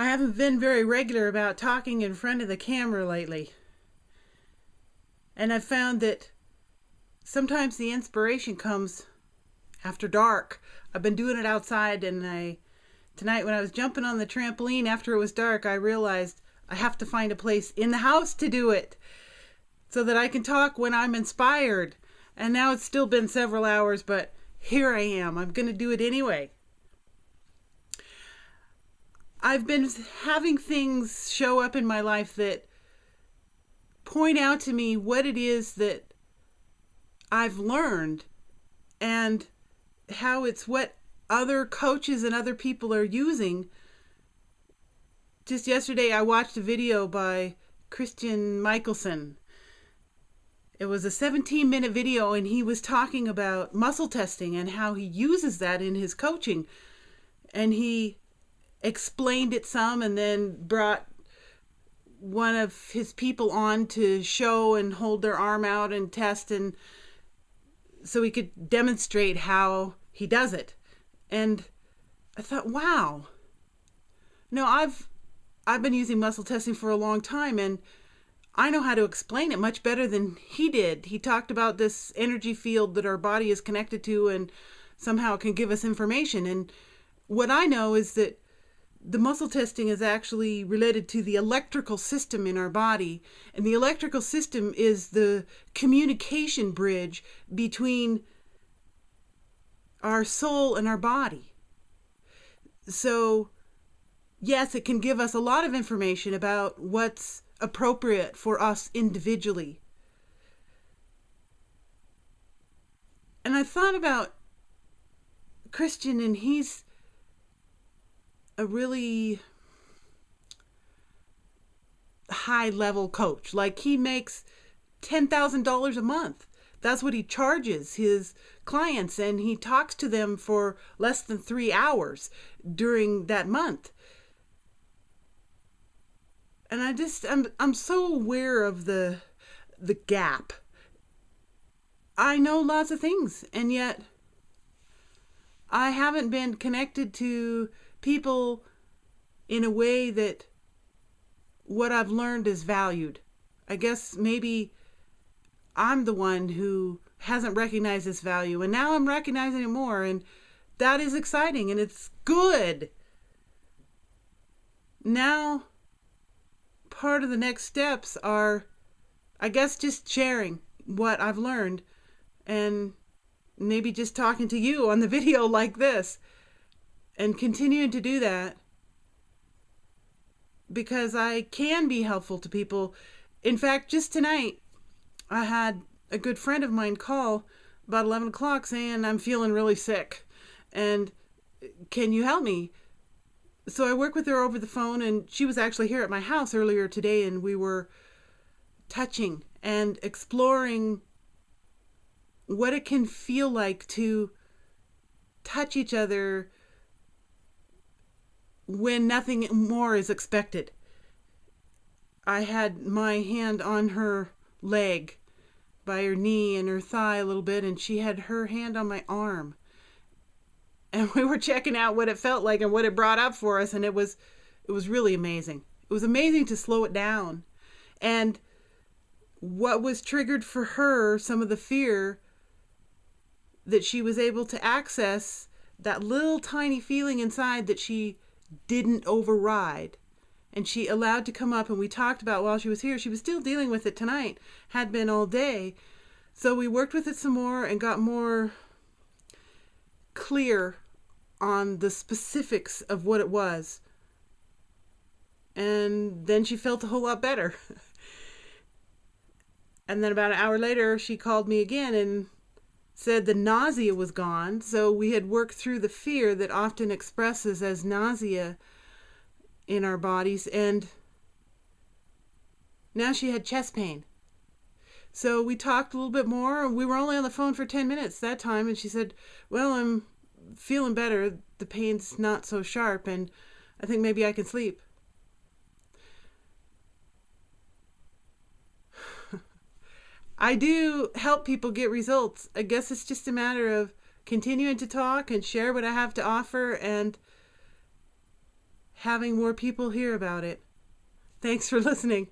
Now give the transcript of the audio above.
I haven't been very regular about talking in front of the camera lately. And I've found that sometimes the inspiration comes after dark. I've been doing it outside, and tonight when I was jumping on the trampoline after it was dark, I realized I have to find a place in the house to do it so that I can talk when I'm inspired. And now it's still been several hours, but here I am. I'm going to do it anyway. I've been having things show up in my life that point out to me what it is that I've learned and how it's what other coaches and other people are using. Just yesterday I watched a video by Christian Mickelsen. It was a 17-minute video, and he was talking about muscle testing and how he uses that in his coaching. And he explained it some and then brought one of his people on to show and hold their arm out and test, and so he could demonstrate how he does it. And I thought, wow. No, I've been using muscle testing for a long time, and I know how to explain it much better than he did. He talked about this energy field that our body is connected to and somehow it can give us information. And what I know is that the muscle testing is actually related to the electrical system in our body. And the electrical system is the communication bridge between our soul and our body. So, yes, it can give us a lot of information about what's appropriate for us individually. And I thought about Christian, and he's a really high level coach. Like, he makes $10,000 a month. That's what he charges his clients, and he talks to them for less than 3 hours during that month. And I'm so aware of the gap. I know lots of things, and yet I haven't been connected to people in a way that what I've learned is valued. I guess maybe I'm the one who hasn't recognized this value, and now I'm recognizing it more, and that is exciting, and it's good. Now, part of the next steps are, I guess, just sharing what I've learned, and maybe just talking to you on the video like this, and continuing to do that because I can be helpful to people. In fact, just tonight, I had a good friend of mine call about 11 o'clock saying, I'm feeling really sick, and can you help me? So I worked with her over the phone, and she was actually here at my house earlier today, and we were touching and exploring what it can feel like to touch each other when nothing more is expected. I had my hand on her leg by her knee and her thigh a little bit, and she had her hand on my arm. And we were checking out what it felt like and what it brought up for us, and it was really amazing. It was amazing to slow it down. And what was triggered for her, some of the fear, that she was able to access that little tiny feeling inside that she didn't override, and she allowed to come up, and we talked about while she was here. She was still dealing with it tonight, had been all day. So we worked with it some more and got more clear on the specifics of what it was. And then she felt a whole lot better. And then about an hour later, she called me again and said the nausea was gone. So we had worked through the fear that often expresses as nausea in our bodies, and now she had chest pain. So we talked a little bit more. We were only on the phone for 10 minutes that time, and she said, well, I'm feeling better. The pain's not so sharp, and I think maybe I can sleep. I do help people get results. I guess it's just a matter of continuing to talk and share what I have to offer and having more people hear about it. Thanks for listening.